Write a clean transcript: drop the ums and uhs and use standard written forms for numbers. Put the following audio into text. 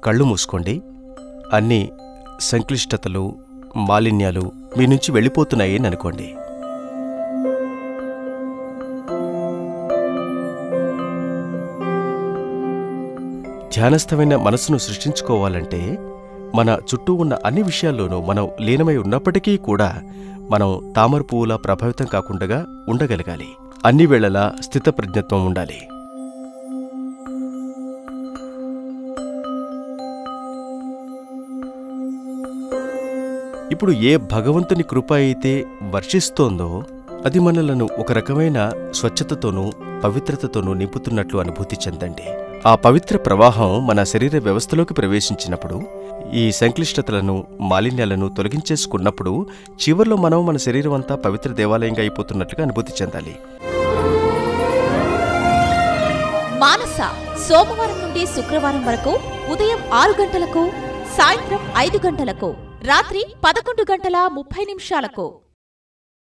కళ్ళు మూసుకోండి. అన్ని సంక్లిష్టతలు, మాలిన్యాలు మీ నుంచి వెళ్ళిపోతున్నాయని అనుకోండి. ధ్యానస్థమైన మనసును సృష్టించుకోవాలంటే మన చుట్టూ ఉన్న అన్ని విషయాల్లోనూ మనం లీనమై ఉన్నప్పటికీ కూడా మనం తామర పువ్వులా ప్రభావితం కాకుండా ఉండగలగాలి. అన్ని వేళలా స్థితప్రజ్ఞత్వం ఉండాలి. ఇప్పుడు ఏ భగవంతుని కృప అయితే వర్షిస్తోందో అది మనలను ఒక రకమైన స్వచ్ఛతతోనూ పవిత్రతతోనూ నింపుతున్నట్లు అనుభూతి చెందండి. ఆ పవిత్ర ప్రవాహం మన శరీర వ్యవస్థలోకి ప్రవేశించినప్పుడు, ఈ సంక్లిష్టతలను, మాలిన్యాలను తొలగించేసుకున్నప్పుడు చివర్లో మనం మన శరీరం అంతా పవిత్ర దేవాలయంగా అయిపోతున్నట్లుగా అనుభూతి చెందాలి. మానస సోమవారం నుండి శుక్రవారం వరకు ఉదయం 6 గంటలకు, సాయంత్రం 5 గంటలకు, రాత్రి 11:30 నిమిషాలకు.